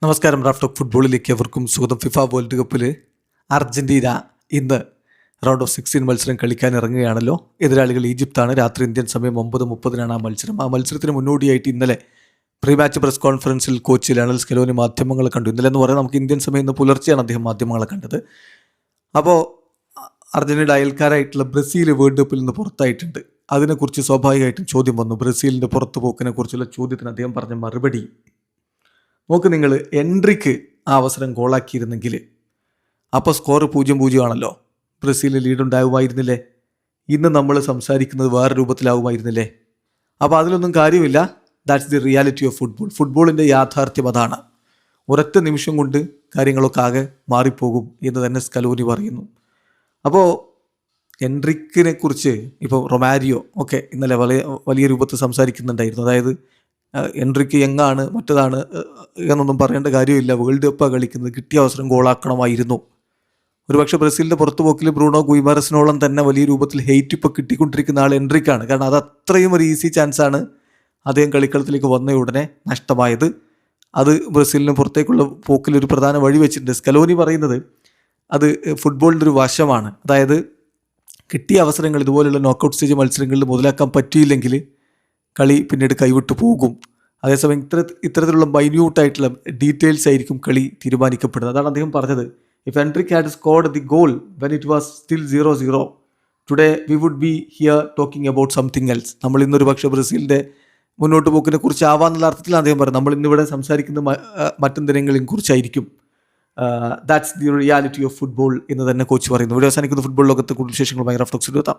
നമസ്കാരം. Raf talk ഫുട്ബോളിലേക്ക് എവർക്കും സ്വാഗതം. ഫിഫ വേൾഡ് കപ്പിൽ അർജന്റീന ഇന്ന് റൗണ്ട് ഓഫ് 16 മത്സരം കളിക്കാൻ ഇറങ്ങുകയാണല്ലോ. എതിരാളികൾ ഈജിപ്താണ്. രാത്രി ഇന്ത്യൻ സമയം 9:30 ആ മത്സരം. ആ മത്സരത്തിന് മുന്നോടിയായിട്ട് ഇന്നലെ പ്രീ മാച്ച് പ്രസ് കോൺഫറൻസിൽ കോച്ച് ലയണൽ സ്കലോനി മാധ്യമങ്ങളെ കണ്ടു. ഇന്നലെ എന്ന് പറയാൻ നമുക്ക് ഇന്ത്യൻ സമയം ഇന്ന് പുലർച്ചെയാണ് അദ്ദേഹം മാധ്യമങ്ങളെ കണ്ടത്. അപ്പോൾ അർജന്റീനയുടെ അയൽക്കാരായിട്ടുള്ള ബ്രസീൽ വേൾഡ് കപ്പിൽ നിന്ന് പുറത്തായിട്ടുണ്ട്. അതിനെക്കുറിച്ച് സ്വാഭാവികമായിട്ടും ചോദ്യം വന്നു. ബ്രസീലിൻ്റെ പുറത്തു പോക്കിനെ കുറിച്ചുള്ള ചോദ്യത്തിന് അദ്ദേഹം പറഞ്ഞ മറുപടി, നോക്ക്, നിങ്ങൾ എൻട്രിക്ക് ആ അവസരം ഗോളാക്കിയിരുന്നെങ്കിൽ അപ്പോൾ സ്കോർ 0-0 ആണല്ലോ, ബ്രസീലിന് ലീഡുണ്ടാവുമായിരുന്നില്ലേ? ഇന്ന് നമ്മൾ സംസാരിക്കുന്നത് വേറെ രൂപത്തിലാവുമായിരുന്നില്ലേ? അപ്പോൾ അതിലൊന്നും കാര്യമില്ല. That's the reality of football. ഫുട്ബോളിൻ്റെ യാഥാർത്ഥ്യം അതാണ്. ഒരൊറ്റ നിമിഷം കൊണ്ട് കാര്യങ്ങളൊക്കെ ആകെ മാറിപ്പോകും എന്ന് തന്നെ സ്കലോനി പറയുന്നു. അപ്പോൾ എൻട്രിക്കിനെ കുറിച്ച് ഇപ്പോൾ റൊമാരിയോ ഒക്കെ ഇന്നലെ വലിയ രൂപത്തിൽ സംസാരിക്കുന്നുണ്ടായിരുന്നു. അതായത് എൻട്രിക്ക് യങ്ങാണ്, മറ്റതാണ് എന്നൊന്നും പറയേണ്ട കാര്യമില്ല, വേൾഡ് കപ്പാണ് കളിക്കുന്നത്, കിട്ടിയ അവസരം ഗോളാക്കണമായിരുന്നു. ഒരുപക്ഷെ ബ്രസീലിൻ്റെ പുറത്തുപോക്കിൽ ബ്രൂണോ ഗുയിമറസിനോളം തന്നെ വലിയ രൂപത്തിൽ ഹെയ്റ്റ് ഇപ്പോൾ കിട്ടിക്കൊണ്ടിരിക്കുന്ന ആൾ എൻട്രിക്കാണ്. കാരണം അത് അത്രയും ഒരു ഈസി ചാൻസാണ് അദ്ദേഹം കളിക്കളത്തിലേക്ക് വന്ന ഉടനെ നഷ്ടമായത്. അത് ബ്രസീലിന് പുറത്തേക്കുള്ള പോക്കിൽ ഒരു പ്രധാന വഴി വെച്ചിട്ടുണ്ട്. സ്കലോനി പറയുന്നത് അത് ഫുട്ബോളിൻ്റെ ഒരു വശമാണ്. അതായത് കിട്ടിയ അവസരങ്ങൾ ഇതുപോലുള്ള നോക്കൗട്ട് സ്റ്റേജ് മത്സരങ്ങളിൽ മുതലാക്കാൻ പറ്റിയില്ലെങ്കിൽ കളി പിന്നീട് കൈവിട്ട് പോകും. അതേസമയം ഇത്തരത്തിലുള്ള മൈന്യൂട്ടായിട്ടുള്ള ഡീറ്റെയിൽസ് ആയിരിക്കും കളി തീരുമാനിക്കപ്പെടുന്നത്. അതാണ് അദ്ദേഹം പറഞ്ഞത്. If Endrick had scored the goal when it was still 0-0 today we would be here talking about something else. നമ്മൾ ഇന്നൊരു പക്ഷേ ബ്രസീലിൻ്റെ മുന്നോട്ട് പോക്കിനെ കുറിച്ച് ആവാന്നുള്ള അർത്ഥത്തിലാണ് അദ്ദേഹം പറയുന്നത്. നമ്മൾ ഇന്നിവിടെ സംസാരിക്കുന്ന മറ്റെന്തിനെങ്കിലും കുറിച്ചായിരിക്കും. That's the reality of football എന്ന് തന്നെ കോച്ച് പറയുന്നു. ഇവിടെ അവസാനിക്കുന്ന ഫുട്ബോൾ ലോകത്തെ കൂടുതൽ വിശേഷങ്ങളുമായി റാഫ് ടോക്സിൽ എത്താം.